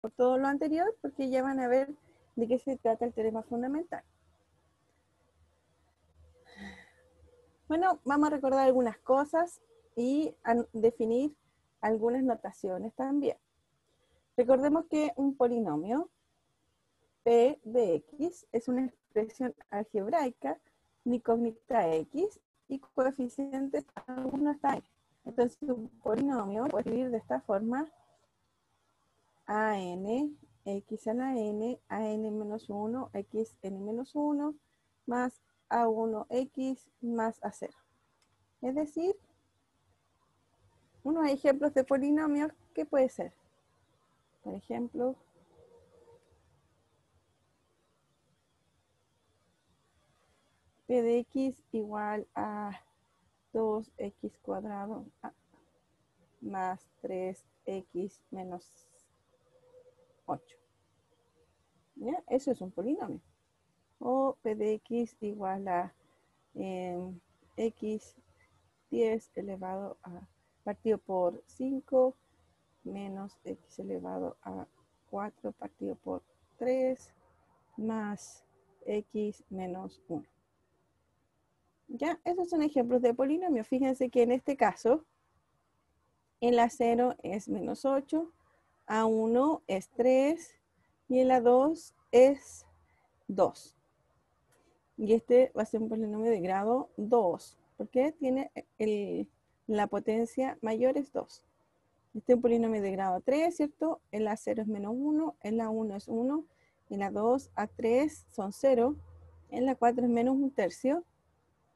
por todo lo anterior porque ya van a ver de qué se trata el teorema fundamental. Bueno, vamos a recordar algunas cosas y a definir algunas notaciones también. Recordemos que un polinomio P de X es una expresión algebraica ni cógnita X y coeficientes alguno hasta n. Entonces un polinomio puede escribir de esta forma: an, x a la n, an menos 1, x n menos 1, más a1x más a0. Es decir, unos ejemplos de polinomios que puede ser, por ejemplo, p de x igual a 2x cuadrado más 3x menos 8. ¿Ya? Eso es un polinomio. O p de x igual a x 10 elevado a partido por 5 menos x elevado a 4 partido por 3 más x menos 1. Ya, esos son ejemplos de polinomios. Fíjense que en este caso, el A0 es menos 8, A1 es 3 y el A2 es 2. Y este va a ser un polinomio de grado 2, porque tiene la potencia mayor es 2. Este es un polinomio de grado 3, ¿cierto? El A0 es menos 1, el A1 es 1, el A2, A3 son 0, el A4 es menos 1/3,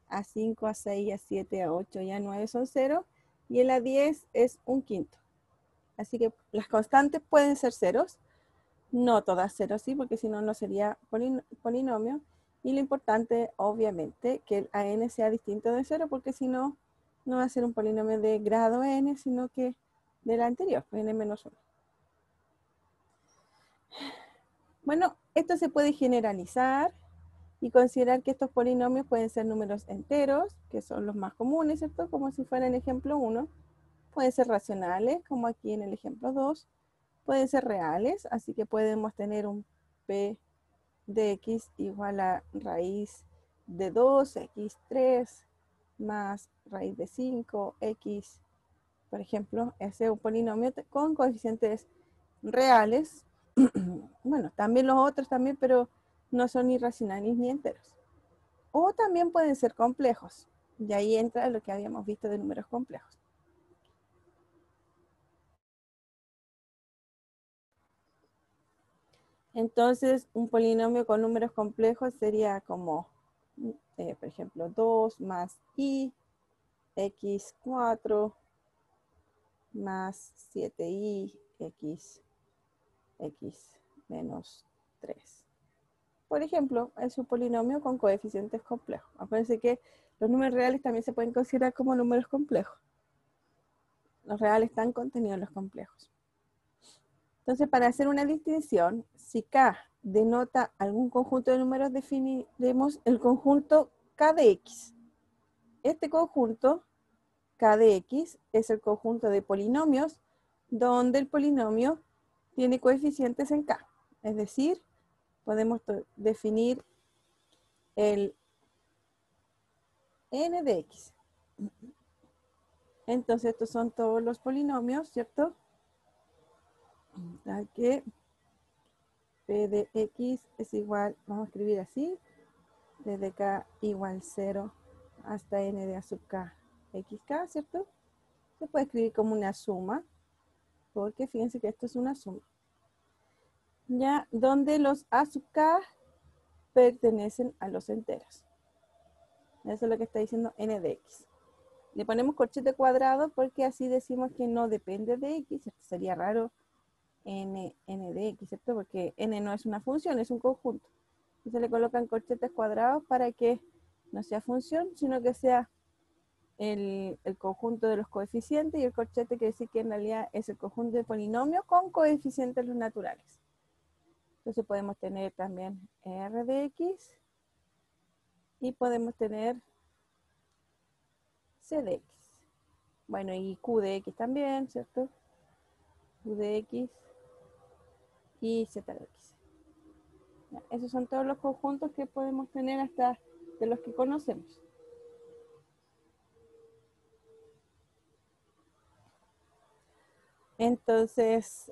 A5, A6, A7, A8 y A9 son 0, y el A10 es 1/5. Así que las constantes pueden ser ceros, no todas ceros, sí, porque si no, no sería polinomio. Y lo importante, obviamente, que el AN sea distinto de 0, porque si no, no va a ser un polinomio de grado n, sino que del anterior, n menos 1. Bueno, esto se puede generalizar y considerar que estos polinomios pueden ser números enteros, que son los más comunes, ¿cierto? Como si fuera en ejemplo 1. Pueden ser racionales, como aquí en el ejemplo 2. Pueden ser reales, así que podemos tener un p de x igual a raíz de 2, x3, más raíz de 5, x, por ejemplo. Ese es un polinomio con coeficientes reales. Bueno, también los otros también, pero no son ni racionales ni enteros. O también pueden ser complejos. Y ahí entra lo que habíamos visto de números complejos. Entonces, un polinomio con números complejos sería como, por ejemplo, 2 más i, x4 más 7i, x menos 3. Por ejemplo, es un polinomio con coeficientes complejos. Acuérdense que los números reales también se pueden considerar como números complejos. Los reales están contenidos en los complejos. Entonces, para hacer una distinción, si K denota algún conjunto de números, definiremos el conjunto K de X. Este conjunto, K de X, es el conjunto de polinomios donde el polinomio tiene coeficientes en K. Es decir, podemos definir el n de X. Entonces, estos son todos los polinomios, ¿cierto? Tal que p de x es igual, vamos a escribir así, desde k igual 0 hasta n de a sub k xk, ¿cierto? Se puede escribir como una suma, porque fíjense que esto es una suma. Ya, donde los a sub k pertenecen a los enteros. Eso es lo que está diciendo n de x. Le ponemos corchete cuadrado porque así decimos que no depende de x. Esto sería raro, n de x, ¿cierto? Porque n no es una función, es un conjunto. Entonces le colocan corchetes cuadrados para que no sea función, sino que sea el conjunto de los coeficientes, y el corchete quiere decir que en realidad es el conjunto de polinomios con coeficientes los naturales. Entonces podemos tener también r de x y podemos tener c de x. Bueno, y q de x también, ¿cierto? Q de x y z de x. Ya, esos son todos los conjuntos que podemos tener hasta de los que conocemos. Entonces,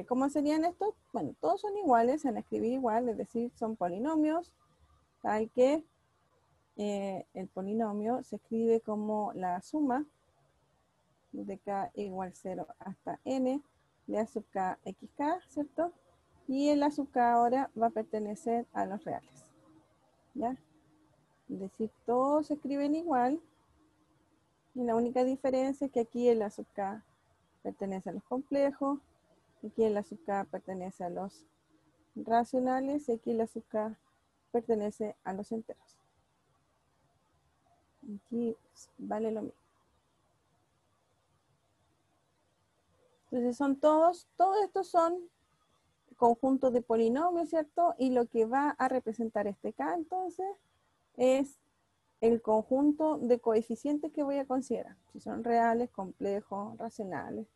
¿cómo serían estos? Bueno, todos son iguales, se van a escribir igual, es decir, son polinomios, tal que el polinomio se escribe como la suma de k igual 0 hasta n de a sub k xk, ¿cierto? Y el a sub k ahora va a pertenecer a los reales, ¿ya? Es decir, todos se escriben igual, y la única diferencia es que aquí el a sub k pertenece a los complejos, aquí el a sub k pertenece a los racionales, y aquí el a sub k pertenece a los enteros. Aquí vale lo mismo. Entonces son todos estos son conjuntos de polinomios, ¿cierto? Y lo que va a representar este K entonces es el conjunto de coeficientes que voy a considerar. Si son reales, complejos, racionales.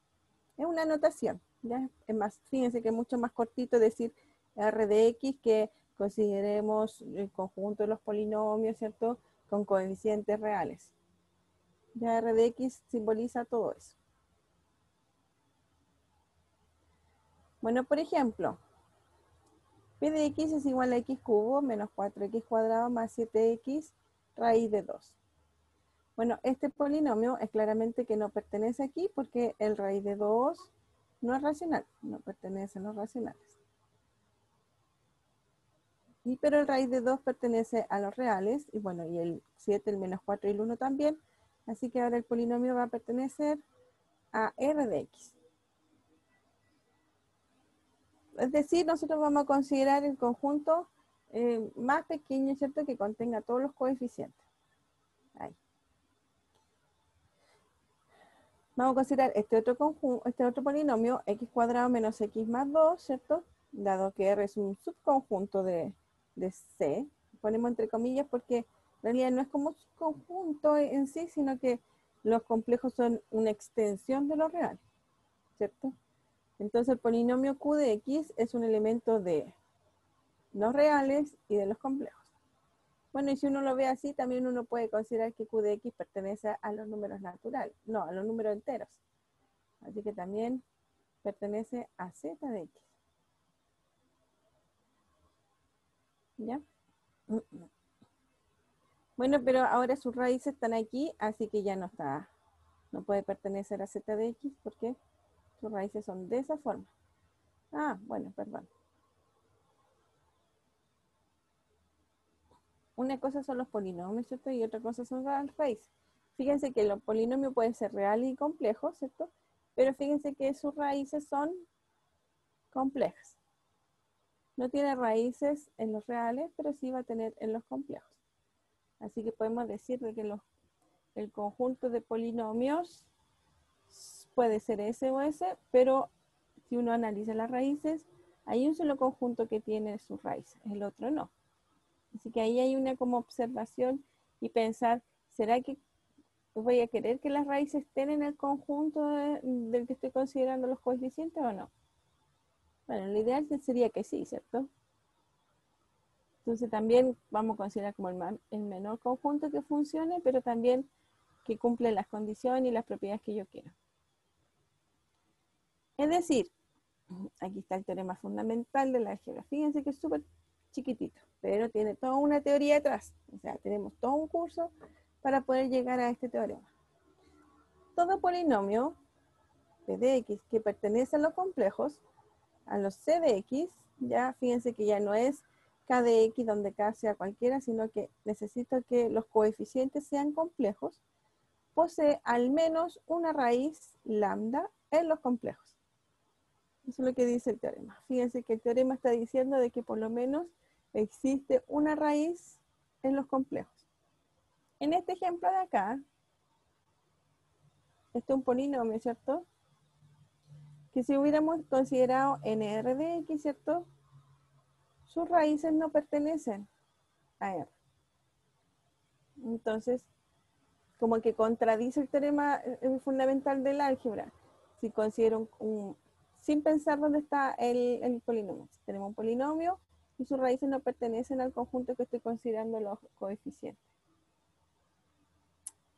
Es una notación, ¿ya? Es más, fíjense que es mucho más cortito decir R de X que consideremos el conjunto de los polinomios, ¿cierto? Con coeficientes reales. Ya R de X simboliza todo eso. Bueno, por ejemplo, P de X es igual a X cubo menos 4X cuadrado más 7X raíz de 2. Bueno, este polinomio es claramente que no pertenece aquí porque el raíz de 2 no es racional, no pertenece a los racionales. Pero el raíz de 2 pertenece a los reales, y bueno, y el 7, el menos 4 y el 1 también. Así que ahora el polinomio va a pertenecer a R de X. Es decir, nosotros vamos a considerar el conjunto más pequeño, ¿cierto? Que contenga todos los coeficientes. Ahí. Vamos a considerar este otro polinomio, x cuadrado menos x más 2, ¿cierto? Dado que R es un subconjunto de C. Ponemos entre comillas porque en realidad no es como un subconjunto en sí, sino que los complejos son una extensión de los reales, ¿cierto? Entonces el polinomio Q de X es un elemento de los reales y de los complejos. Bueno, y si uno lo ve así, también uno puede considerar que Q de X pertenece a los números naturales, no, a los números enteros. Así que también pertenece a Z de X. ¿Ya? Bueno, pero ahora sus raíces están aquí, así que ya no está, no puede pertenecer a Z de X porque sus raíces son de esa forma. Ah, bueno, perdón. Una cosa son los polinomios, ¿cierto? Y otra cosa son las raíces. Fíjense que los polinomios pueden ser reales y complejos, ¿cierto? Pero fíjense que sus raíces son complejas. No tiene raíces en los reales, pero sí va a tener en los complejos. Así que podemos decir que el conjunto de polinomios puede ser S o S, pero si uno analiza las raíces, hay un solo conjunto que tiene sus raíces, el otro no. Así que ahí hay una como observación y pensar, ¿será que voy a querer que las raíces estén en el conjunto del que estoy considerando los coeficientes o no? Bueno, lo ideal sería que sí, ¿cierto? Entonces también vamos a considerar como el menor conjunto que funcione, pero también que cumple las condiciones y las propiedades que yo quiero. Es decir, aquí está el teorema fundamental de la álgebra. Fíjense que es súper chiquitito, pero tiene toda una teoría detrás. O sea, tenemos todo un curso para poder llegar a este teorema. Todo polinomio P de X que pertenece a los complejos, a los C de X, ya fíjense que ya no es K de X donde K sea cualquiera, sino que necesito que los coeficientes sean complejos, posee al menos una raíz lambda en los complejos. Eso es lo que dice el teorema. Fíjense que el teorema está diciendo de que por lo menos existe una raíz en los complejos. En este ejemplo de acá, este es un polinomio, ¿cierto? Que si hubiéramos considerado NR de X, ¿cierto? Sus raíces no pertenecen a R. Entonces, como que contradice el teorema fundamental del álgebra. Si considero sin pensar dónde está el polinomio. Si tenemos un polinomio y sus raíces no pertenecen al conjunto que estoy considerando los coeficientes.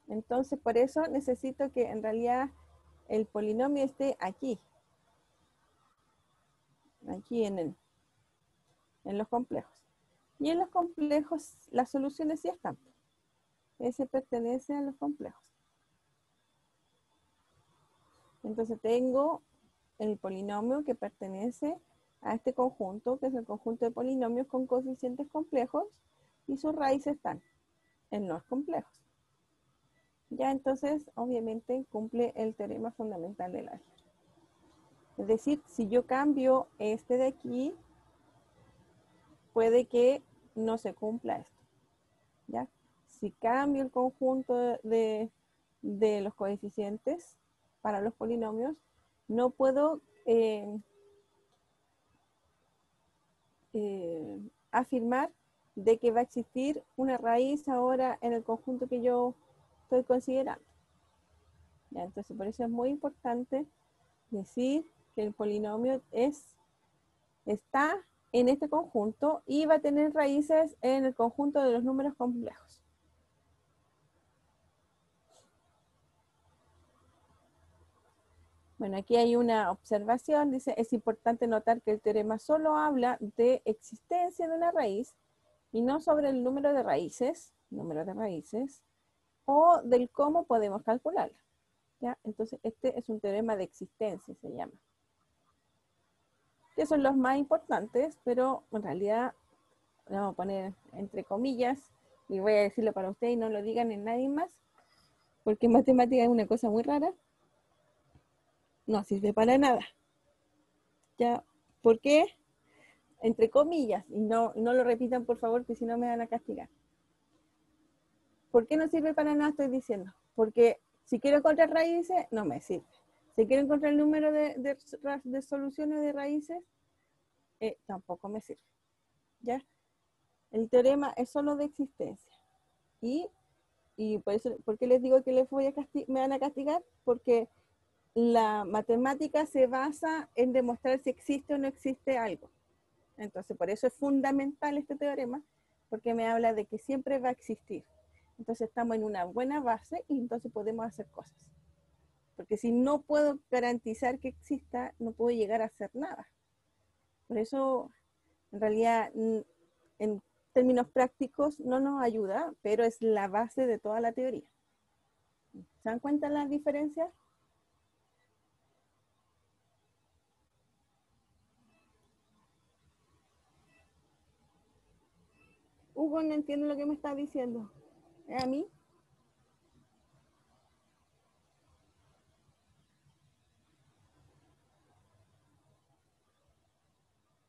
Entonces, por eso necesito que en realidad el polinomio esté aquí. Aquí en los complejos. Y en los complejos, las soluciones sí están. Ese pertenece a los complejos. Entonces tengo el polinomio que pertenece a este conjunto, que es el conjunto de polinomios con coeficientes complejos, y sus raíces están en los complejos. Ya entonces, obviamente, cumple el teorema fundamental del álgebra. Es decir, si yo cambio este de aquí, puede que no se cumpla esto. ¿Ya? Si cambio el conjunto de los coeficientes para los polinomios, no puedo afirmar de que va a existir una raíz ahora en el conjunto que yo estoy considerando. ¿Ya? Entonces, por eso es muy importante decir que el polinomio está en este conjunto y va a tener raíces en el conjunto de los números complejos. Bueno, aquí hay una observación, dice, es importante notar que el teorema solo habla de existencia de una raíz y no sobre el número de raíces, o del cómo podemos calcularla. ¿Ya? Entonces, este es un teorema de existencia, se llama. Que son los más importantes, pero en realidad, lo vamos a poner entre comillas, y voy a decirlo para ustedes y no lo digan en nadie más, porque matemática es una cosa muy rara. No sirve para nada. ¿Ya? ¿Por qué? Entre comillas, y no lo repitan por favor, que si no me van a castigar. ¿Por qué no sirve para nada? Estoy diciendo. Porque si quiero encontrar raíces, no me sirve. Si quiero encontrar el número de soluciones de raíces, tampoco me sirve. ¿Ya? El teorema es solo de existencia. Y por eso, ¿por qué les digo que me van a castigar? Porque la matemática se basa en demostrar si existe o no existe algo. Entonces, por eso es fundamental este teorema, porque me habla de que siempre va a existir. Entonces, estamos en una buena base y entonces podemos hacer cosas. Porque si no puedo garantizar que exista, no puedo llegar a hacer nada. Por eso, en realidad, en términos prácticos no nos ayuda, pero es la base de toda la teoría. ¿Se dan cuenta las diferencias? Hugo, no entiendo lo que me está diciendo. ¿Es a mí?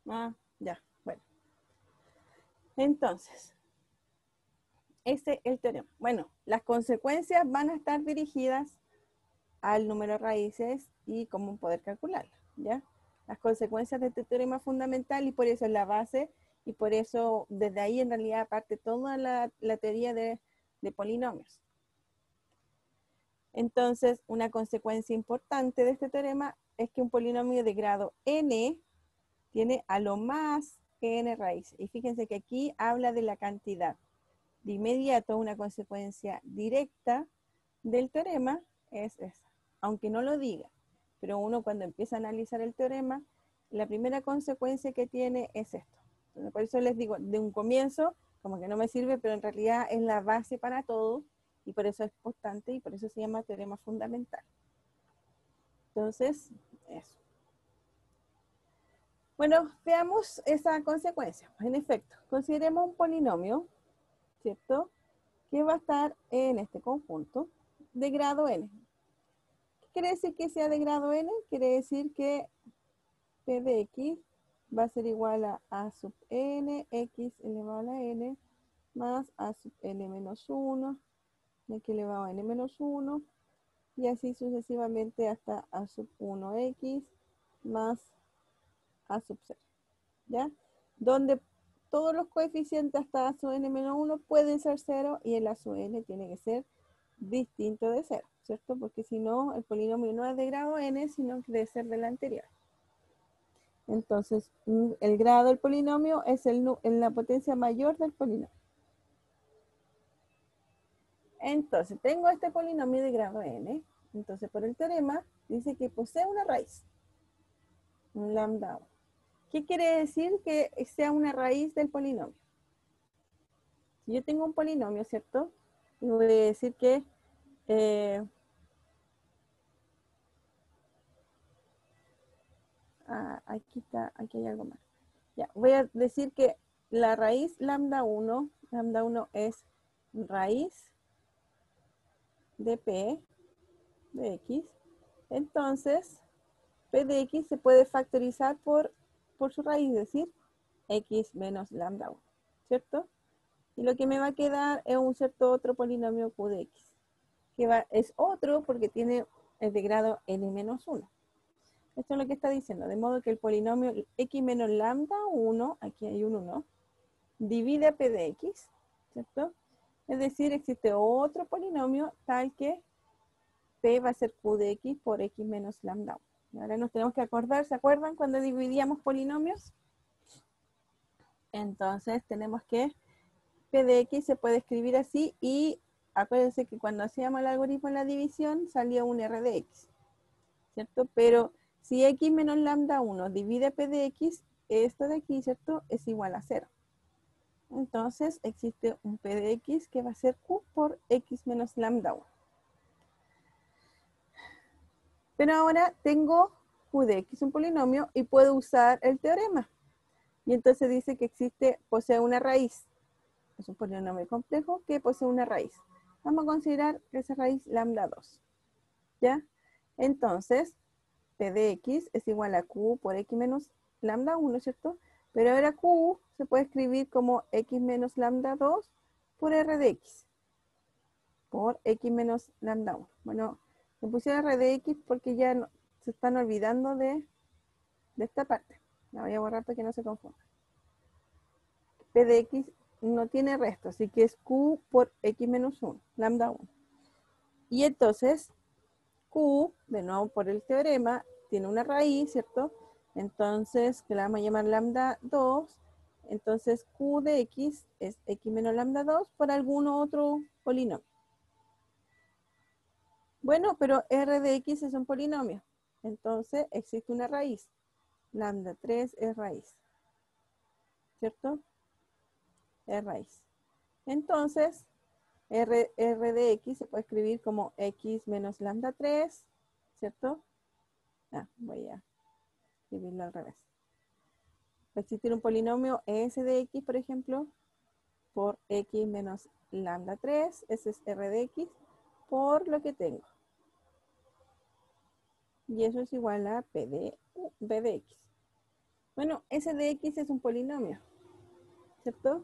Ah, ya, bueno. Entonces, ese es el teorema. Bueno, las consecuencias van a estar dirigidas al número de raíces y cómo poder calcularlas, ¿ya? Las consecuencias de este teorema fundamental y por eso es la base y por eso desde ahí en realidad parte toda la teoría de polinomios. Entonces, una consecuencia importante de este teorema es que un polinomio de grado n tiene a lo más n raíces. Y fíjense que aquí habla de la cantidad. De inmediato, una consecuencia directa del teorema es esa, aunque no lo diga. Pero uno cuando empieza a analizar el teorema, la primera consecuencia que tiene es esto. Entonces, por eso les digo, de un comienzo, como que no me sirve, pero en realidad es la base para todo, y por eso es importante, y por eso se llama teorema fundamental. Entonces, eso. Bueno, veamos esa consecuencia. En efecto, consideremos un polinomio, ¿cierto?, que va a estar en este conjunto de grado n. ¿Qué quiere decir que sea de grado n? Quiere decir que p de x va a ser igual a sub n, x elevado a la n, más a sub n menos 1, x elevado a n menos 1, y así sucesivamente hasta a sub 1x más a sub 0, ¿ya? Donde todos los coeficientes hasta a sub n menos 1 pueden ser 0 y el a sub n tiene que ser distinto de 0, ¿cierto? Porque si no, el polinomio no es de grado n, sino que debe ser del anterior. Entonces, el grado del polinomio es en la potencia mayor del polinomio. Entonces, tengo este polinomio de grado n. Entonces, por el teorema, dice que posee una raíz. Un lambda 1. ¿Qué quiere decir que sea una raíz del polinomio? Si yo tengo un polinomio, ¿cierto? Y voy a decir que aquí hay algo más. Ya, voy a decir que la raíz lambda 1 es raíz de P de X. Entonces, P de X se puede factorizar por su raíz, es decir, X menos lambda 1, ¿cierto? Y lo que me va a quedar es un cierto otro polinomio Q de X, que es otro porque es de grado n menos 1. Esto es lo que está diciendo, de modo que el polinomio X menos lambda 1, aquí hay un 1, divide a P de X, ¿cierto? Es decir, existe otro polinomio tal que P va a ser Q de X por X menos lambda 1. Ahora nos tenemos que acordar, ¿se acuerdan cuando dividíamos polinomios? Entonces tenemos que P de X se puede escribir así y acuérdense que cuando hacíamos el algoritmo en la división salía un R de X, ¿cierto? Pero si X menos lambda 1 divide P de X, esto de aquí, ¿cierto? Es igual a 0. Entonces existe un P de X que va a ser Q por X menos lambda 1. Pero ahora tengo Q de X, un polinomio, y puedo usar el teorema. Y entonces dice que posee una raíz. Es un polinomio complejo que posee una raíz. Vamos a considerar esa raíz lambda 2. ¿Ya? Entonces, P de X es igual a Q por X menos lambda 1, ¿cierto? Pero ahora Q se puede escribir como X menos lambda 2 por R de X. Por X menos lambda 1. Bueno, me pusieron R de X porque ya se están olvidando de esta parte. La voy a borrar para que no se confunda. P de X no tiene resto, así que es Q por X menos 1, lambda 1. Y entonces, Q, de nuevo por el teorema, tiene una raíz, ¿cierto? Entonces, que la vamos a llamar lambda 2. Entonces, Q de X es X menos lambda 2 por algún otro polinomio. Bueno, pero R de X es un polinomio. Entonces, existe una raíz. Lambda 3 es raíz. ¿Cierto? Es raíz. Entonces, R de X se puede escribir como X menos lambda 3, ¿cierto? Voy a escribirlo al revés. Va a existir un polinomio S de X, por ejemplo, por X menos lambda 3. Ese es R de X por lo que tengo. Y eso es igual a B de X. Bueno, S de X es un polinomio, ¿cierto?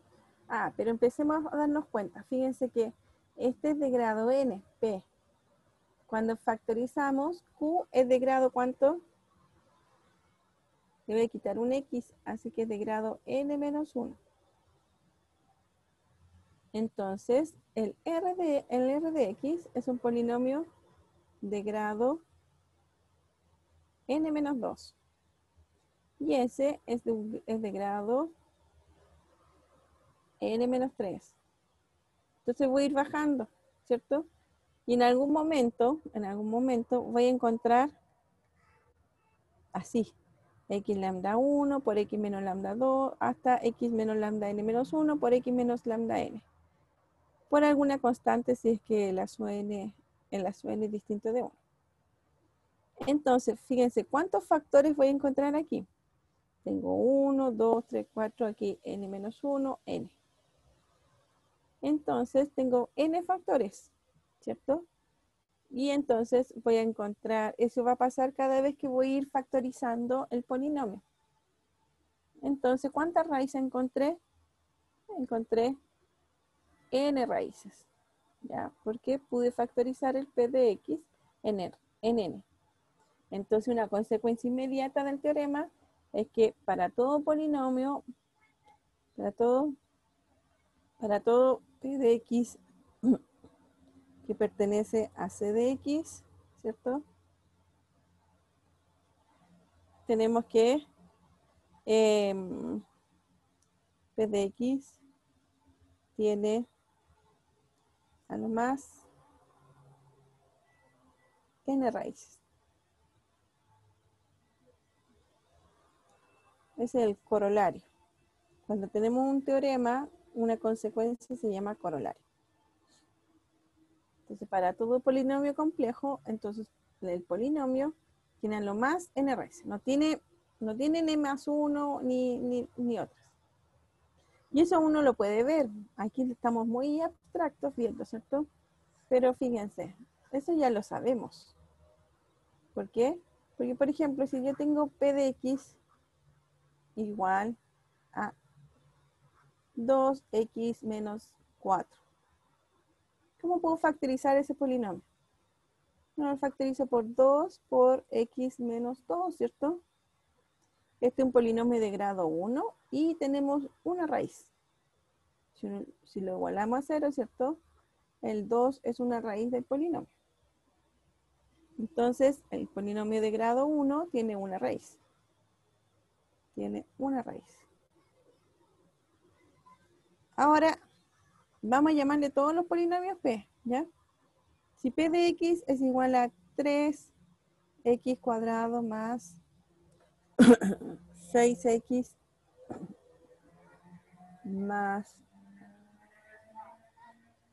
Pero empecemos a darnos cuenta. Fíjense que este es de grado n, P. Cuando factorizamos, Q es de grado ¿cuánto? Le voy a quitar un X, así que es de grado n menos 1. Entonces, el R de X es un polinomio de grado n menos 2. Y ese es de grado n menos 3. Entonces voy a ir bajando, ¿cierto? Y en algún momento voy a encontrar así. X lambda 1 por X menos lambda 2 hasta X menos lambda n menos 1 por X menos lambda n. Por alguna constante si es que el lazo n es distinto de 1. Entonces, fíjense, ¿cuántos factores voy a encontrar aquí? Tengo 1, 2, 3, 4, aquí n menos 1, n. Entonces, tengo n factores, ¿cierto? Y entonces voy a encontrar, eso va a pasar cada vez que voy a ir factorizando el polinomio. Entonces, ¿cuántas raíces encontré? Encontré n raíces, ¿ya? Porque pude factorizar el p de x en n. Entonces, una consecuencia inmediata del teorema es que para todo polinomio, para todo p de x que pertenece a c de x, ¿cierto? Tenemos que P de X tiene a lo más n raíces. Ese es el corolario. Cuando tenemos un teorema, una consecuencia se llama corolario. Entonces, para todo polinomio complejo, entonces el polinomio tiene a lo más n raíces. No tiene n más 1 ni otras. Y eso uno lo puede ver. Aquí estamos muy abstractos viendo, ¿cierto? Pero fíjense, eso ya lo sabemos. ¿Por qué? Porque, por ejemplo, si yo tengo P de X igual a 2x menos 4. ¿Cómo puedo factorizar ese polinomio? No lo factorizo por 2 por x menos 2, ¿cierto? Este es un polinomio de grado 1 y tenemos una raíz. Si lo igualamos a 0, ¿cierto? El 2 es una raíz del polinomio. Entonces, el polinomio de grado 1 tiene una raíz. Tiene una raíz. Ahora, vamos a llamarle todos los polinomios P, ¿ya? Si P de X es igual a 3x cuadrado más 6x más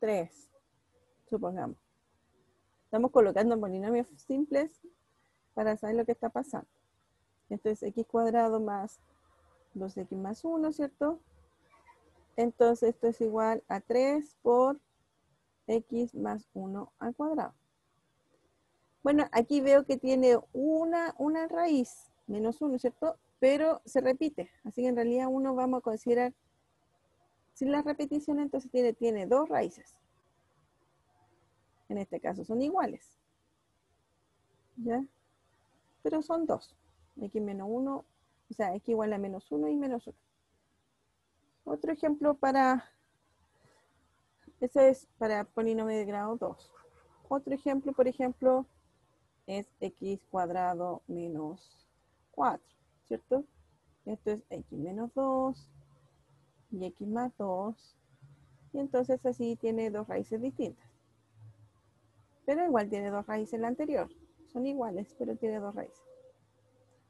3, supongamos. Estamos colocando polinomios simples para saber lo que está pasando. Entonces, x cuadrado más 2x más 1, ¿cierto? Entonces, esto es igual a 3 por x más 1 al cuadrado. Bueno, aquí veo que tiene una raíz, menos 1, ¿cierto? Pero se repite. Así que en realidad uno vamos a considerar, sin la repetición, entonces tiene dos raíces. En este caso son iguales. ¿Ya? Pero son dos. X menos 1, o sea, x igual a menos 1 y menos 1. Otro ejemplo ese es para polinomio de grado 2. Otro ejemplo, por ejemplo, es x cuadrado menos 4, ¿cierto? Esto es x menos 2 y x más 2. Y entonces así tiene dos raíces distintas. Pero igual tiene dos raíces la anterior. Son iguales, pero tiene dos raíces.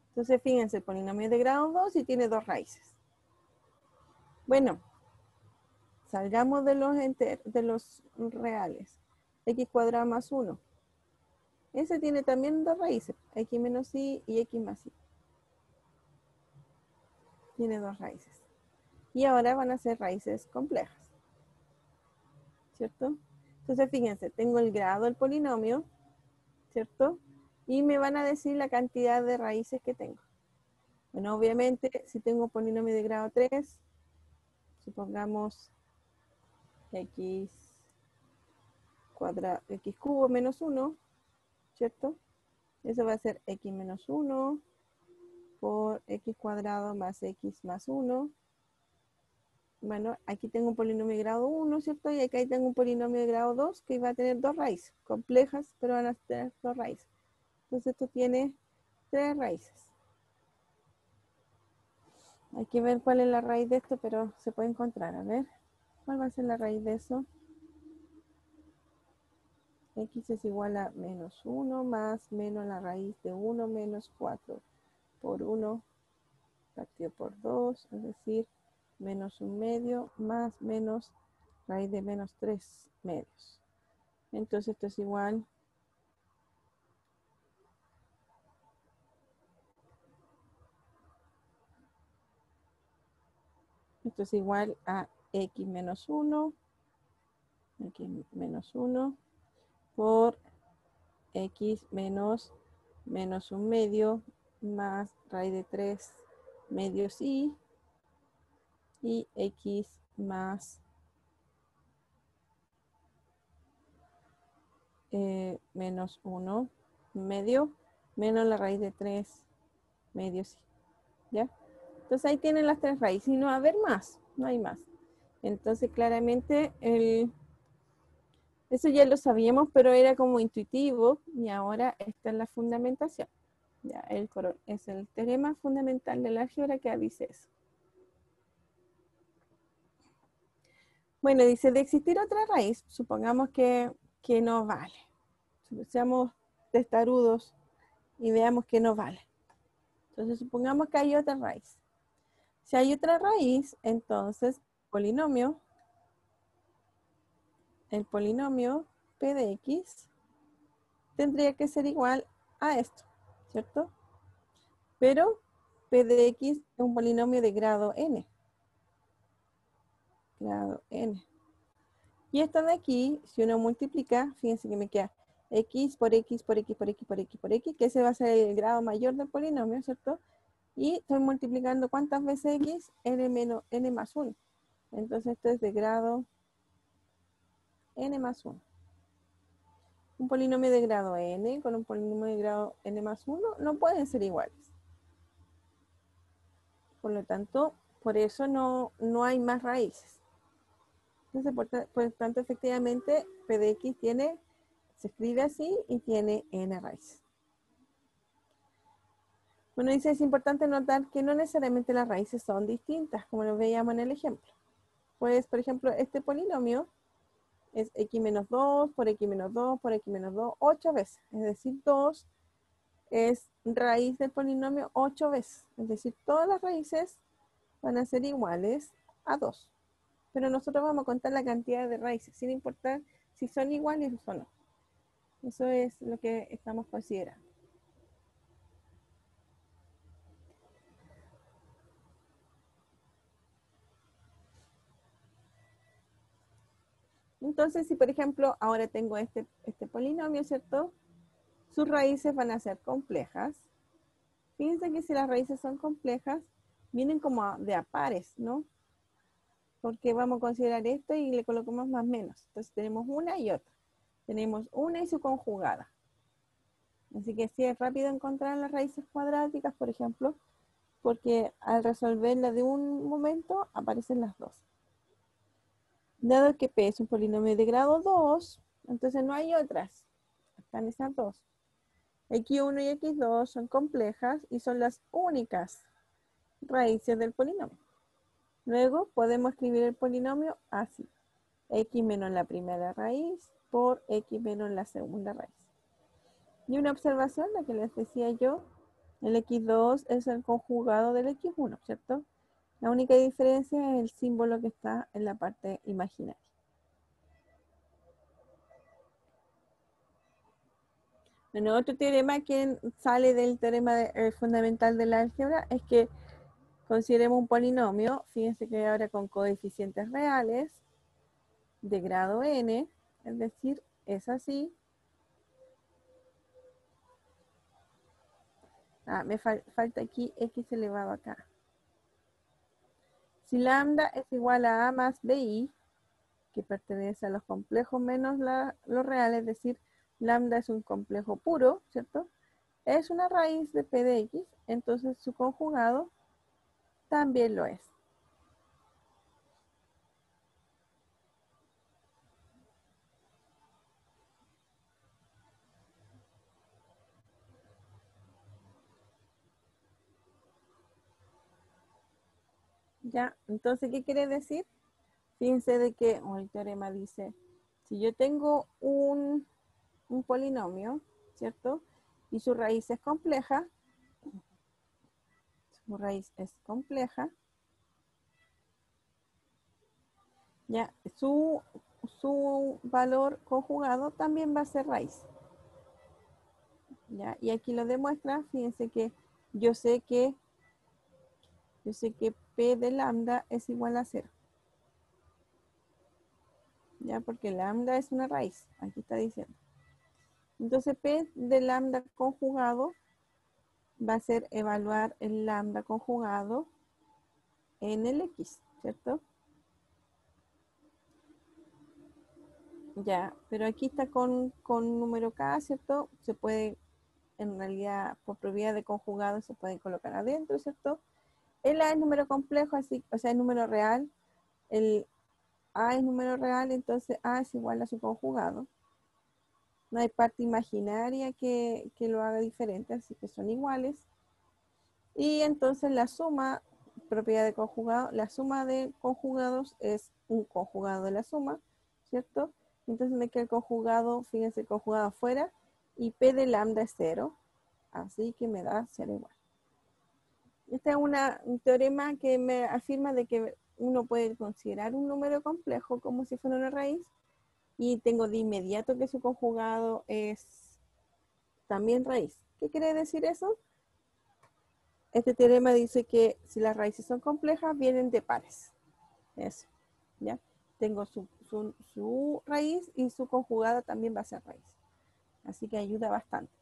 Entonces fíjense, el polinomio de grado 2 y tiene dos raíces. Bueno, salgamos de los reales. X cuadrado más 1. Ese tiene también dos raíces, x menos y x más y. Tiene dos raíces. Y ahora van a ser raíces complejas. ¿Cierto? Entonces, fíjense, tengo el grado del polinomio, ¿cierto? Y me van a decir la cantidad de raíces que tengo. Bueno, obviamente, si tengo un polinomio de grado 3, supongamos x cubo menos 1, ¿cierto? Eso va a ser x menos 1 por x cuadrado más x más 1. Bueno, aquí tengo un polinomio de grado 1, ¿cierto? Y acá tengo un polinomio de grado 2 que va a tener dos raíces, complejas, pero van a tener dos raíces. Entonces esto tiene tres raíces. Hay que ver cuál es la raíz de esto, pero se puede encontrar. A ver, ¿cuál va a ser la raíz de eso? X es igual a menos 1 más menos la raíz de 1 menos 4 por 1 partido por 2, es decir, menos 1 medio más menos raíz de menos 3 medios. Entonces esto es igual a x menos 1 por x menos 1 medio más raíz de 3 medios y x más menos 1 medio menos la raíz de 3 medios y. ¿Ya? Entonces ahí tienen las tres raíces y no va a haber más, no hay más. Entonces claramente eso ya lo sabíamos, pero era como intuitivo y ahora está en la fundamentación. Ya, es el teorema fundamental del álgebra que dice eso. Bueno, dice, de existir otra raíz, supongamos que no vale. Seamos testarudos y veamos que no vale. Entonces, supongamos que hay otra raíz. Si hay otra raíz, entonces el polinomio p de x tendría que ser igual a esto, ¿cierto? Pero p de x es un polinomio de grado n. Grado n. Y esto de aquí, si uno multiplica, fíjense que me queda x por x por x por x por x por x, que ese va a ser el grado mayor del polinomio, ¿cierto? Y estoy multiplicando ¿cuántas veces x? N más 1. Entonces esto es de grado n más 1. Un polinomio de grado n con un polinomio de grado n más 1 no pueden ser iguales. Por lo tanto, por eso no hay más raíces. Entonces, por tanto, efectivamente, p de x se escribe así y tiene n raíces. Bueno, dice, es importante notar que no necesariamente las raíces son distintas, como lo veíamos en el ejemplo. Pues, por ejemplo, este polinomio es x menos 2 por x menos 2 por x menos 2 8 veces. Es decir, 2 es raíz del polinomio 8 veces. Es decir, todas las raíces van a ser iguales a 2. Pero nosotros vamos a contar la cantidad de raíces, sin importar si son iguales o no. Eso es lo que estamos considerando. Entonces, si por ejemplo ahora tengo este polinomio, ¿cierto? Sus raíces van a ser complejas. Fíjense que si las raíces son complejas, vienen como de a pares, ¿no? Porque vamos a considerar esto y le colocamos más menos. Entonces tenemos una y otra. Tenemos una y su conjugada. Así que sí es rápido encontrar las raíces cuadráticas, por ejemplo, porque al resolverla de un momento aparecen las dos. Dado que P es un polinomio de grado 2, entonces no hay otras. Están esas dos. X1 y X2 son complejas y son las únicas raíces del polinomio. Luego podemos escribir el polinomio así. X menos la primera raíz por X menos la segunda raíz. Y una observación, la que les decía yo, el X2 es el conjugado del X1, ¿cierto? La única diferencia es el símbolo que está en la parte imaginaria. Bueno, otro teorema que sale del teorema fundamental del álgebra es que consideremos un polinomio, fíjense que ahora con coeficientes reales de grado n, es decir, es así. Me falta aquí x elevado acá. Si lambda es igual a a más bi, que pertenece a los complejos menos los reales, es decir, lambda es un complejo puro, ¿cierto? Es una raíz de p de x, entonces su conjugado también lo es. ¿Ya? Entonces, ¿qué quiere decir? Fíjense de que el teorema dice, si yo tengo un polinomio, ¿cierto? Y su raíz es compleja, ya, su valor conjugado también va a ser raíz. ¿Ya? Y aquí lo demuestra, fíjense que yo sé que P de lambda es igual a 0. ¿Ya? Porque lambda es una raíz, aquí está diciendo. Entonces P de lambda conjugado va a ser evaluar el lambda conjugado en el X, ¿cierto? Ya, pero aquí está con número K, ¿cierto? Se puede, en realidad, por propiedad de conjugado, se puede colocar adentro, ¿cierto? El A es número complejo, así, o sea, es número real. El A es número real, entonces A es igual a su conjugado. No hay parte imaginaria que lo haga diferente, así que son iguales. Y entonces la suma, propiedad de conjugado, la suma de conjugados es un conjugado de la suma, ¿cierto? Entonces me queda el conjugado, fíjense, el conjugado afuera, y P de lambda es 0, así que me da 0 igual. Este es un teorema que me afirma de que uno puede considerar un número complejo como si fuera una raíz, y tengo de inmediato que su conjugado es también raíz. ¿Qué quiere decir eso? Este teorema dice que si las raíces son complejas, vienen de pares. Eso, ¿ya? Tengo su raíz y su conjugada también va a ser raíz. Así que ayuda bastante.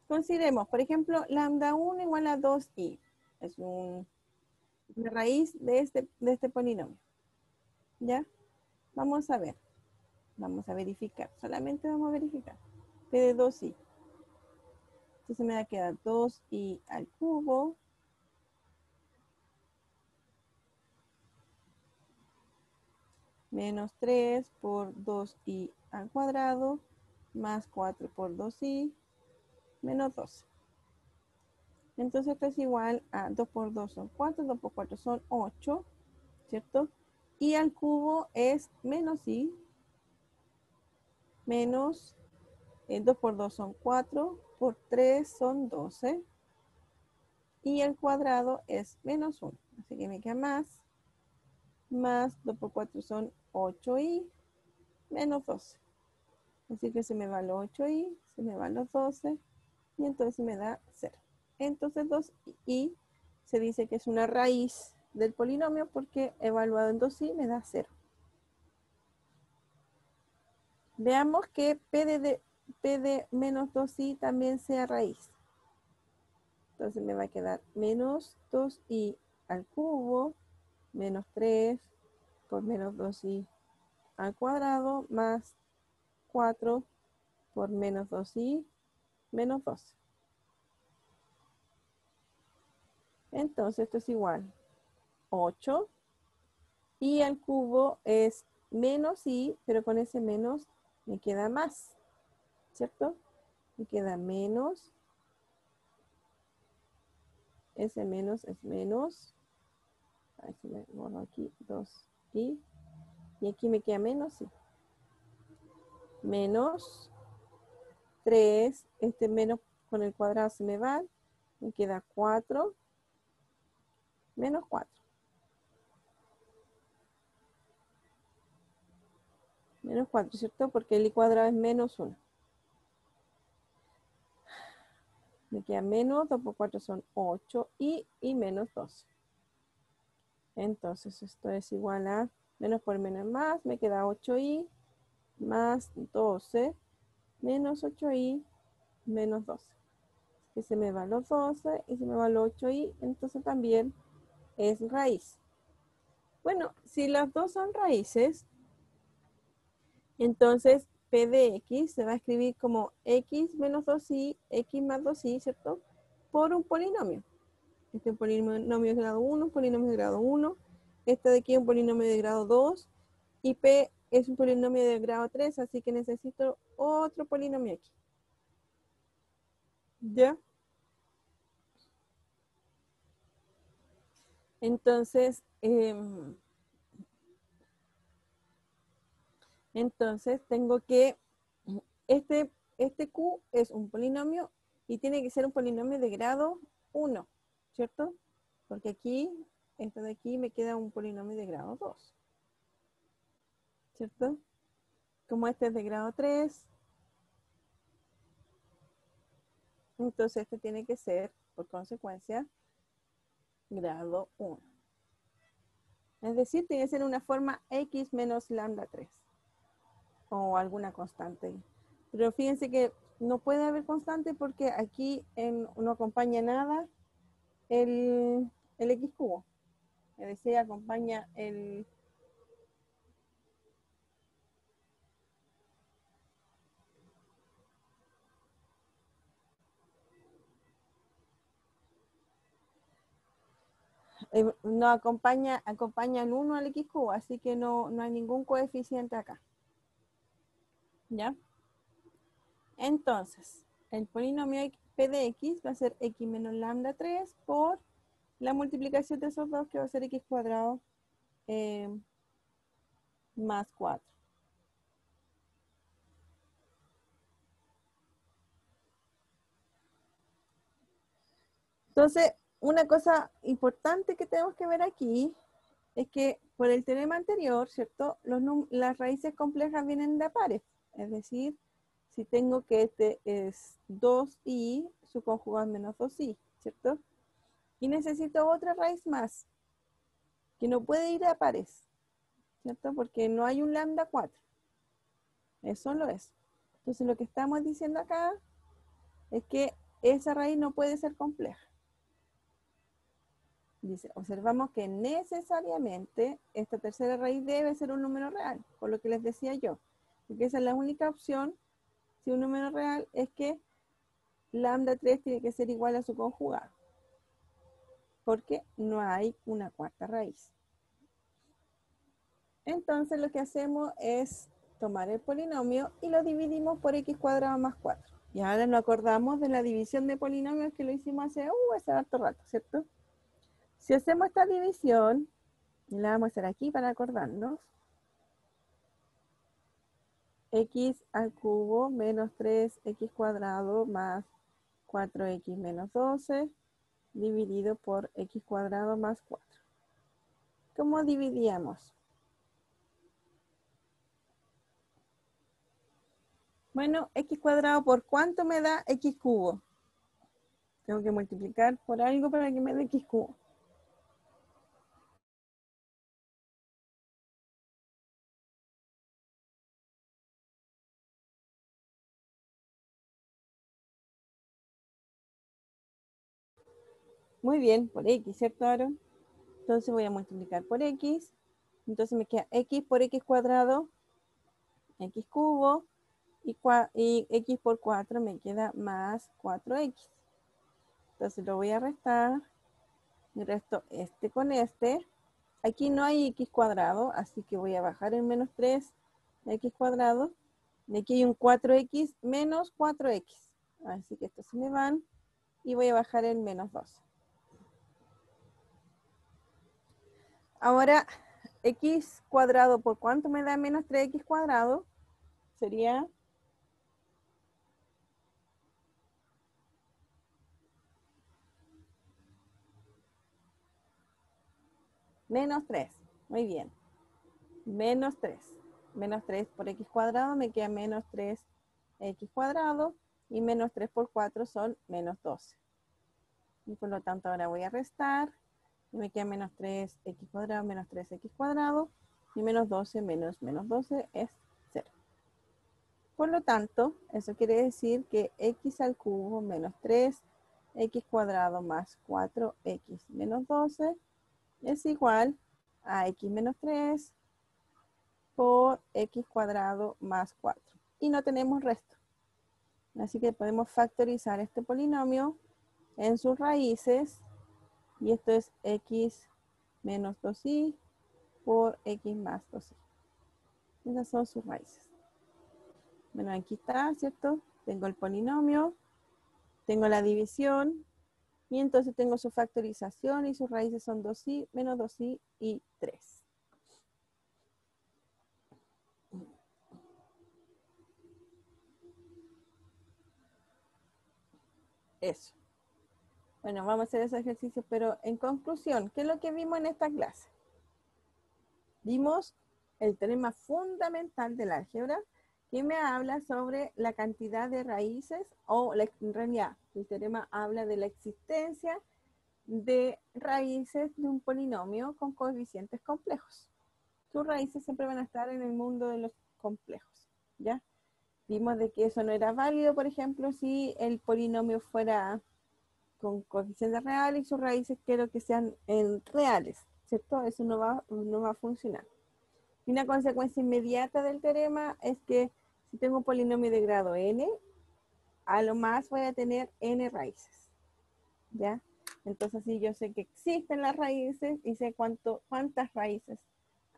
Consideremos, por ejemplo, lambda 1 igual a 2i. Es una raíz de este polinomio. ¿Ya? Vamos a ver. Vamos a verificar. Solamente vamos a verificar. P de 2i. Entonces me va a quedar 2i al cubo menos 3 por 2i al cuadrado más 4 por 2i menos 12. Entonces esto es igual a 2 por 2 son 4, 2 por 4 son 8, ¿cierto? Y al cubo es menos i, menos 2 por 2 son 4, por 3 son 12, y el cuadrado es menos 1. Así que me queda más 2 por 4 son 8i, menos 12. Así que se me va los 8i, se me van los 12, y entonces me da 0. Entonces 2i se dice que es una raíz del polinomio porque evaluado en 2i me da 0. Veamos que P de menos 2i también sea raíz. Entonces me va a quedar menos 2i al cubo menos 3 por menos 2i al cuadrado más 4 por menos 2i menos 12. Entonces esto es igual 8 y al cubo es menos i, pero con ese menos me queda más, ¿cierto? Me queda menos, ese menos es menos, a ver si me borro aquí, 2i, y aquí me queda menos i. Menos 3, este menos con el cuadrado se me va, me queda 4, menos 4. Menos 4, ¿cierto? Porque el i cuadrado es menos 1. Me queda menos, 2 por 4 son 8 y menos 12. Entonces esto es igual a menos por menos más, me queda 8i más 12 menos 8i menos 12. Que se me van los 12 y se me va los 8i, entonces también es raíz. Bueno, si las dos son raíces, entonces P de X se va a escribir como X menos 2i, X más 2i, ¿cierto? Por un polinomio. Este es un polinomio de grado 1, un polinomio de grado 1. Este de aquí es un polinomio de grado 2. Y P es un polinomio de grado 3, así que necesito otro polinomio aquí. ¿Ya? Entonces, tengo que, este Q es un polinomio y tiene que ser un polinomio de grado 1, ¿cierto? Porque aquí, esto de aquí me queda un polinomio de grado 2, ¿cierto? Como este es de grado 3, entonces este tiene que ser, por consecuencia, grado 1. Es decir, tiene que ser una forma x menos lambda 3 o alguna constante. Pero fíjense que no puede haber constante porque aquí no acompaña nada el x cubo. Es decir, acompaña el... no acompañan 1 al x cubo, así que no hay ningún coeficiente acá. ¿Ya? Entonces, el polinomio p de x va a ser x menos lambda 3 por la multiplicación de esos dos, que va a ser x cuadrado más 4. Entonces, una cosa importante que tenemos que ver aquí es que por el teorema anterior, ¿cierto? Las raíces complejas vienen de a pares. Es decir, si tengo que este es 2i, su conjugado es menos 2i, ¿cierto? Y necesito otra raíz más, que no puede ir a pares, ¿cierto? Porque no hay un lambda 4. Es solo eso. Entonces, lo que estamos diciendo acá es que esa raíz no puede ser compleja. Dice, observamos que necesariamente esta tercera raíz debe ser un número real, por lo que les decía yo. Porque esa es la única opción, si un número real, es que lambda 3 tiene que ser igual a su conjugado. Porque no hay una cuarta raíz. Entonces lo que hacemos es tomar el polinomio y lo dividimos por x cuadrado más 4. Y ahora nos acordamos de la división de polinomios que lo hicimos hace harto rato, ¿cierto? Si hacemos esta división, y la vamos a hacer aquí para acordarnos, x al cubo menos 3x cuadrado más 4x menos 12 dividido por x cuadrado más 4. ¿Cómo dividíamos? Bueno, x cuadrado por ¿cuánto me da x cubo? Tengo que multiplicar por algo para que me dé x cubo. Muy bien, por x, ¿cierto, Aaron? Entonces voy a multiplicar por x. Entonces me queda x por x cuadrado, x cubo, y x por 4 me queda más 4x. Entonces lo voy a restar. Y resto este con este. Aquí no hay x cuadrado, así que voy a bajar el menos 3x cuadrado. Y aquí hay un 4x menos 4x. Así que estos se me van. Y voy a bajar el menos 2. Ahora, x cuadrado por ¿cuánto me da menos 3x cuadrado? Sería menos 3. Muy bien. Menos 3. Menos 3 por x cuadrado me queda menos 3x cuadrado. Y menos 3 por 4 son menos 12. Y por lo tanto ahora voy a restar. Y me queda menos 3x cuadrado menos 3x cuadrado. Y menos 12 menos menos 12 es 0. Por lo tanto, eso quiere decir que x al cubo menos 3x cuadrado más 4x menos 12 es igual a x menos 3 por x cuadrado más 4. Y no tenemos resto. Así que podemos factorizar este polinomio en sus raíces. Y esto es x menos 2i por x más 2i. Esas son sus raíces. Bueno, aquí está, ¿cierto? Tengo el polinomio, tengo la división, y entonces tengo su factorización y sus raíces son 2i, menos 2i y 3. Eso. Bueno, vamos a hacer esos ejercicios, pero en conclusión, ¿qué es lo que vimos en esta clase? Vimos el teorema fundamental del álgebra, que me habla sobre la cantidad de raíces, o en realidad el teorema habla de la existencia de raíces de un polinomio con coeficientes complejos. Sus raíces siempre van a estar en el mundo de los complejos, ¿ya? Vimos de que eso no era válido, por ejemplo, si el polinomio fuera con coeficientes reales y sus raíces quiero que sean reales, ¿cierto? Eso no va a funcionar. Y una consecuencia inmediata del teorema es que si tengo un polinomio de grado n, a lo más voy a tener n raíces, ¿ya? Entonces así yo sé que existen las raíces y sé cuántas raíces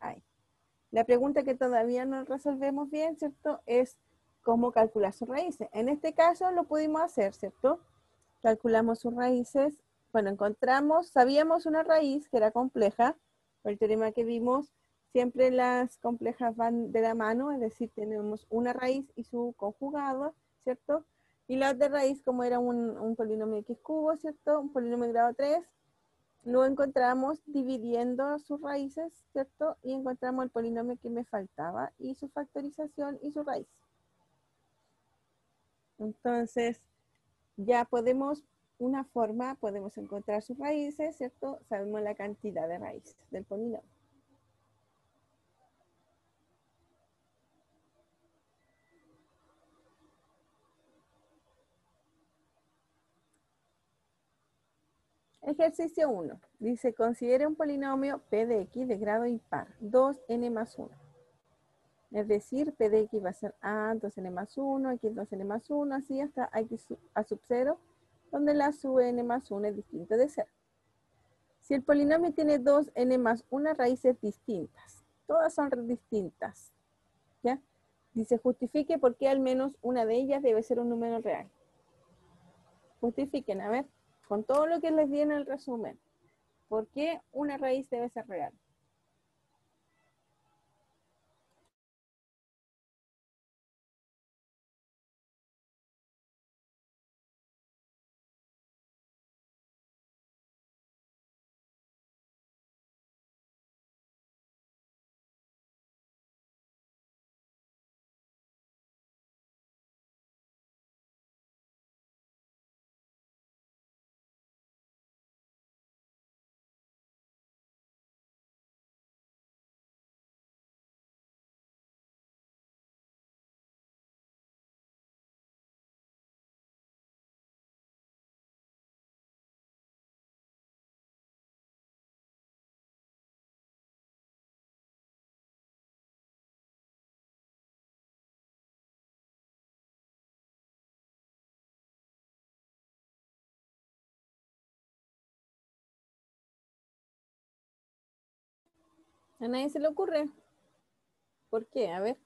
hay. La pregunta que todavía no resolvemos bien, ¿cierto? Es cómo calcular sus raíces. En este caso lo pudimos hacer, ¿cierto? Calculamos sus raíces. Bueno, sabíamos una raíz que era compleja. Por el teorema que vimos, siempre las complejas van de la mano, es decir, tenemos una raíz y su conjugado, ¿cierto? Y la otra raíz, como era un polinomio x cubo, ¿cierto? Un polinomio de grado 3, lo encontramos dividiendo sus raíces, ¿cierto? Y encontramos el polinomio que me faltaba y su factorización y su raíz. Entonces, ya podemos encontrar sus raíces, ¿cierto? Sabemos la cantidad de raíces del polinomio. Ejercicio 1. Dice, considere un polinomio p de x de grado impar, 2n más 1. Es decir, p de x va a ser a 2n más 1, x 2n más 1, así hasta x a sub 0, donde la sub n más 1 es distinta de 0. Si el polinomio tiene 2n más 1 raíces distintas, todas son distintas, ¿ya? Dice, justifique por qué al menos una de ellas debe ser un número real. Justifiquen, a ver, con todo lo que les di en el resumen, ¿por qué una raíz debe ser real? A nadie se le ocurre. ¿Por qué? A ver.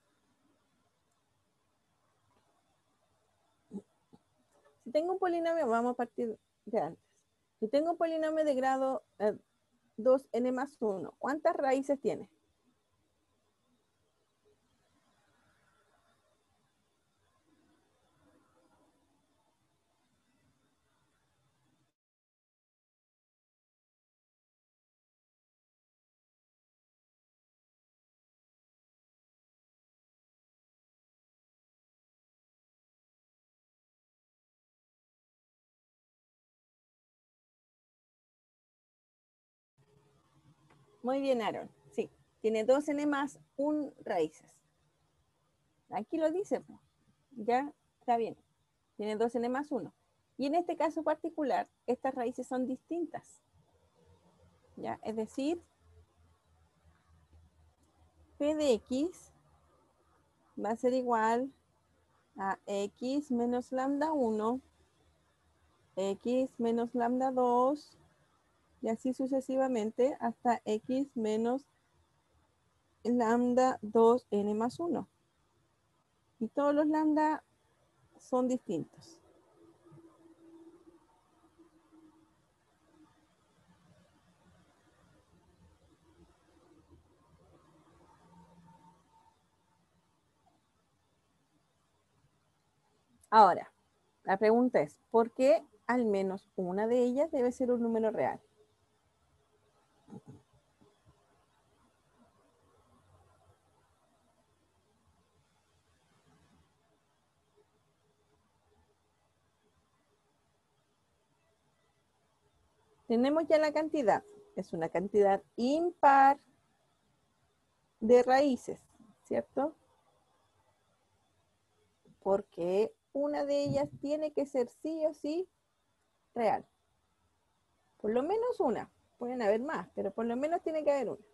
Si tengo un polinomio, vamos a partir de antes. Si tengo un polinomio de grado 2n más 1, ¿cuántas raíces tiene? Muy bien, Aaron. Sí, tiene 2n más 1 raíces. Aquí lo dice, ya está bien. Tiene 2n más 1. Y en este caso particular, estas raíces son distintas. ¿Ya? Es decir, p de x va a ser igual a x menos lambda 1, x menos lambda 2, y así sucesivamente hasta x menos lambda 2n más 1. Y todos los lambda son distintos. Ahora, la pregunta es, ¿por qué al menos una de ellas debe ser un número real? Tenemos ya la cantidad. Es una cantidad impar de raíces, ¿cierto? Porque una de ellas tiene que ser sí o sí real. Por lo menos una. Pueden haber más, pero por lo menos tiene que haber una.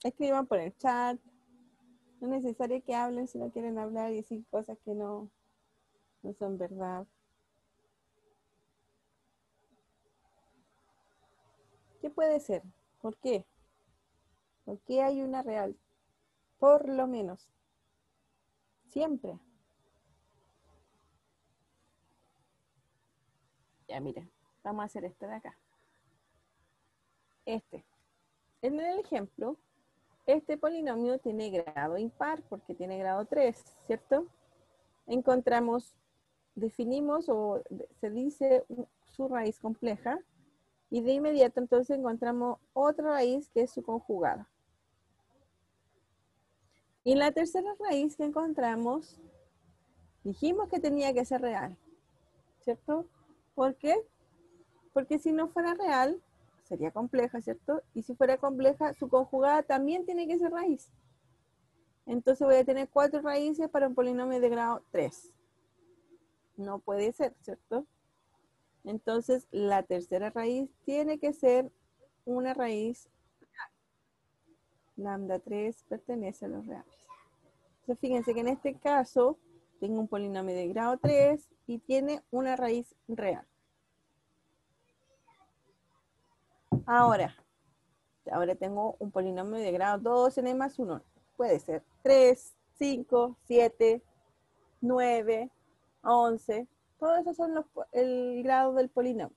Escriban por el chat. No es necesario que hablen si no quieren hablar y decir cosas que no son verdad. ¿Qué puede ser? ¿Por qué? ¿Por qué hay una real? Por lo menos. Siempre. Ya, mira. Vamos a hacer este de acá. Este. En el ejemplo, este polinomio tiene grado impar porque tiene grado 3, ¿cierto? Encontramos, definimos o se dice su raíz compleja y de inmediato entonces encontramos otra raíz que es su conjugada. Y la tercera raíz que encontramos, dijimos que tenía que ser real, ¿cierto? ¿Por qué? Porque si no fuera real, sería compleja, ¿cierto? Y si fuera compleja, su conjugada también tiene que ser raíz. Entonces voy a tener 4 raíces para un polinomio de grado 3. No puede ser, ¿cierto? Entonces la tercera raíz tiene que ser una raíz real. Lambda 3 pertenece a los reales. Entonces fíjense que en este caso tengo un polinomio de grado 3 y tiene una raíz real. Ahora tengo un polinomio de grado 2 n más 1. Puede ser 3, 5, 7, 9, 11. Todos esos son el grado del polinomio.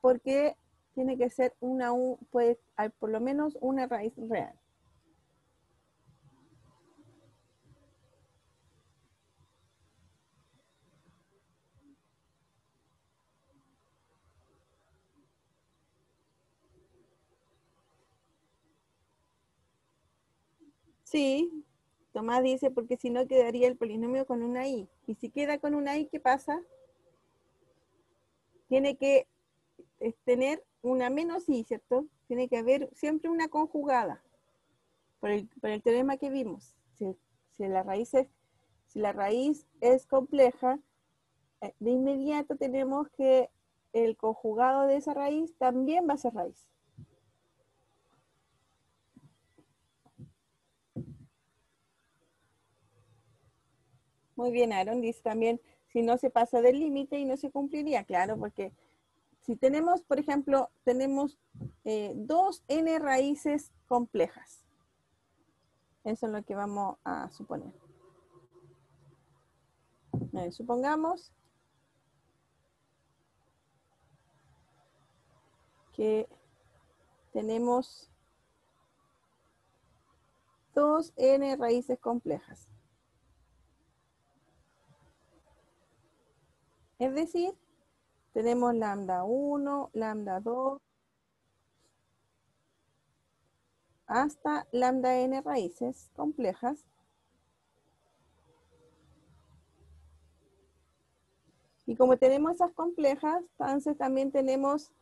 Porque tiene que ser puede hay por lo menos una raíz real. Sí, Tomás dice porque si no quedaría el polinomio con una i. Y si queda con una i, ¿qué pasa? Tiene que tener una menos i, ¿cierto? Tiene que haber siempre una conjugada. Por el teorema que vimos. Si la raíz es compleja, de inmediato tenemos que el conjugado de esa raíz también va a ser raíz. Muy bien, Aaron dice también, si no se pasa del límite y no se cumpliría, claro, porque si tenemos, por ejemplo, tenemos 2 n raíces complejas. Eso es lo que vamos a suponer. Supongamos que tenemos 2 n raíces complejas. Es decir, tenemos lambda 1, lambda 2, hasta lambda n raíces complejas. Y como tenemos esas complejas, entonces también tenemos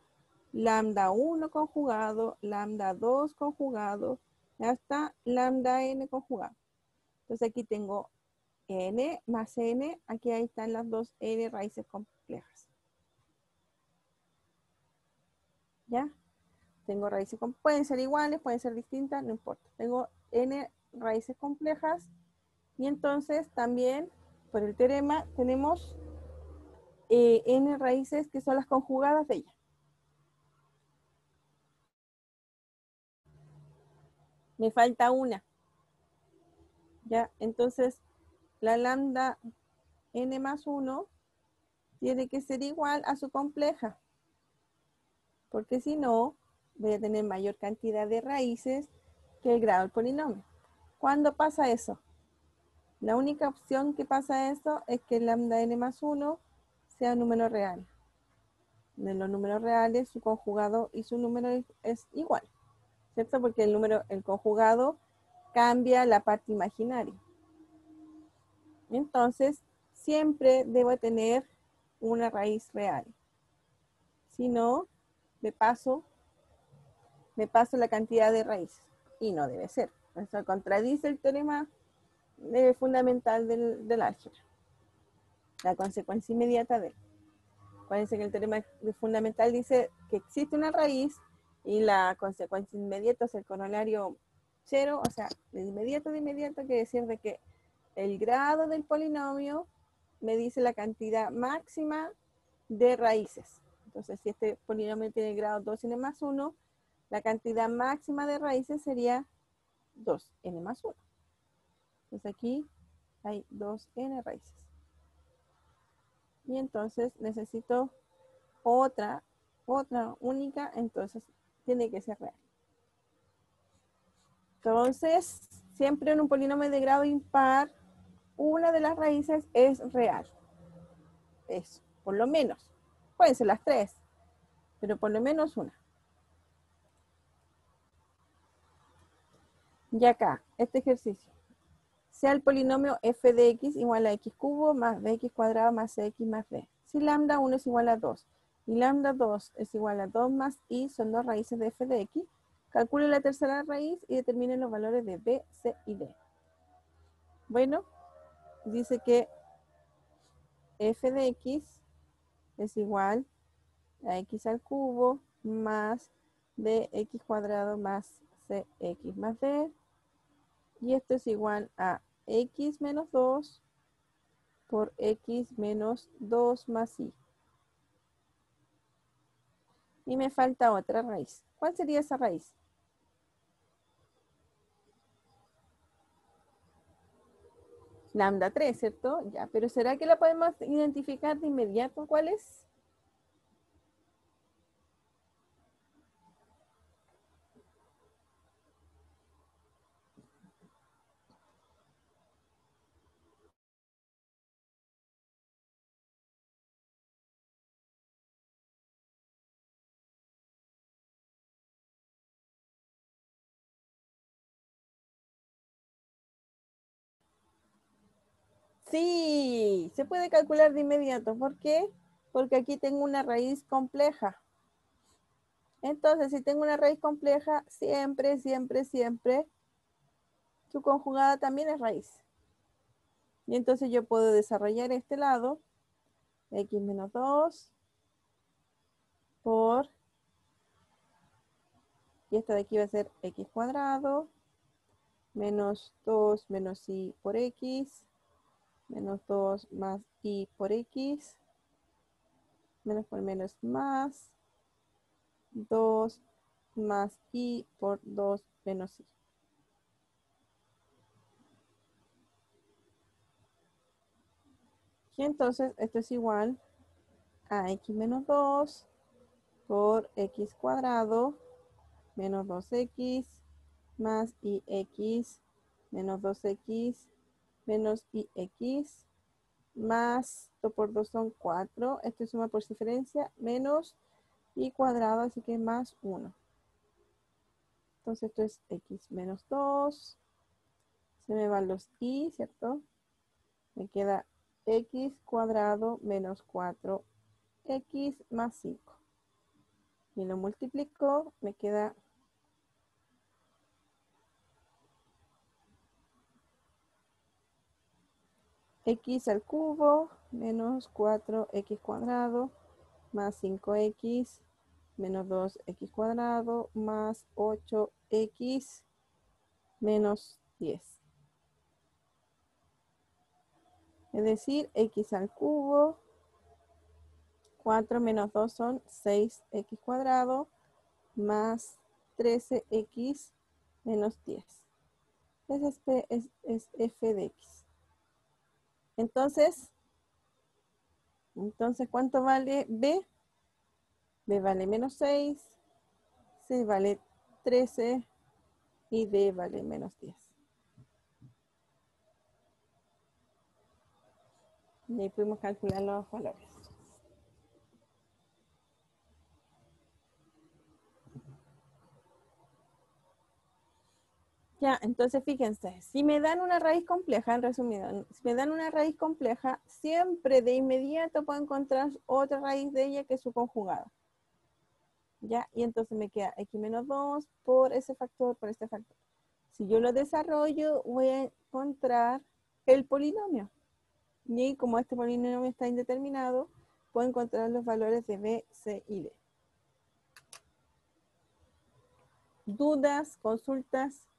lambda 1 conjugado, lambda 2 conjugado, hasta lambda n conjugado. Entonces aquí tengo n más n, aquí ahí están las 2 n raíces complejas. ¿Ya? Tengo raíces, pueden ser iguales, pueden ser distintas, no importa. Tengo n raíces complejas y entonces también por el teorema tenemos n raíces que son las conjugadas de ella. Me falta una. ¿Ya? Entonces la lambda n más 1 tiene que ser igual a su compleja, porque si no, voy a tener mayor cantidad de raíces que el grado del polinomio. ¿Cuándo pasa eso? La única opción que pasa eso es que el lambda n más 1 sea un número real. De los números reales, su conjugado y su número es igual, ¿cierto? Porque el conjugado cambia la parte imaginaria. Entonces, siempre debo tener una raíz real. Si no, me paso la cantidad de raíces. Y no debe ser. Eso contradice el teorema fundamental del álgebra. La consecuencia inmediata de él. Acuérdense que el teorema fundamental dice que existe una raíz y la consecuencia inmediata, o sea, el corolario 0, o sea, de inmediato quiere decir de que el grado del polinomio me dice la cantidad máxima de raíces. Entonces, si este polinomio tiene grado 2n más 1, la cantidad máxima de raíces sería 2n más 1. Entonces aquí hay 2n raíces. Y entonces necesito otra única, entonces tiene que ser real. Entonces, siempre en un polinomio de grado impar, una de las raíces es real. Eso, por lo menos. Pueden ser las tres, pero por lo menos una. Y acá, este ejercicio. Sea el polinomio f de x igual a x cubo más bx cuadrado más cx más d. Si lambda 1 es igual a 2 y lambda 2 es igual a 2 más i son dos raíces de f de x, calcule la tercera raíz y determine los valores de b, c y d. Bueno, dice que f de x es igual a x al cubo más bx cuadrado más cx más d. Y esto es igual a x menos 2 por x menos 2 más i. Y me falta otra raíz. ¿Cuál sería esa raíz? Lambda 3, ¿cierto? Ya, pero ¿será que la podemos identificar de inmediato cuál es? Sí, se puede calcular de inmediato. ¿Por qué? Porque aquí tengo una raíz compleja. Entonces, si tengo una raíz compleja, siempre, su conjugada también es raíz. Y entonces yo puedo desarrollar este lado, x menos 2 por, y esto de aquí va a ser x cuadrado, menos 2 menos i por x, menos 2 más i por x, menos por menos más, 2 más i por 2 menos i. Y entonces esto es igual a x menos 2 por x cuadrado menos 2x más ix menos 2x menos ix más 2 por 2 son 4. Esto es suma por diferencia menos i cuadrado, así que más 1. Entonces esto es x menos 2. Se me van los i, ¿cierto? Me queda x cuadrado menos 4x más 5. Y lo multiplico, me queda x al cubo menos 4x cuadrado más 5x menos 2x cuadrado más 8x menos 10. Es decir, x al cubo, 4 menos 2 son 6x cuadrado más 13x menos 10. Ese es f de x. Entonces, ¿cuánto vale b? B vale menos 6, C vale 13 y D vale menos 10. Y ahí podemos calcular los valores. Ya, entonces fíjense, si me dan una raíz compleja, en resumido, si me dan una raíz compleja, siempre de inmediato puedo encontrar otra raíz de ella que es su conjugada. ¿Ya? Y entonces me queda x menos 2 por ese factor, por este factor. Si yo lo desarrollo, voy a encontrar el polinomio. Y como este polinomio está indeterminado, puedo encontrar los valores de b, c y d. ¿Dudas, consultas?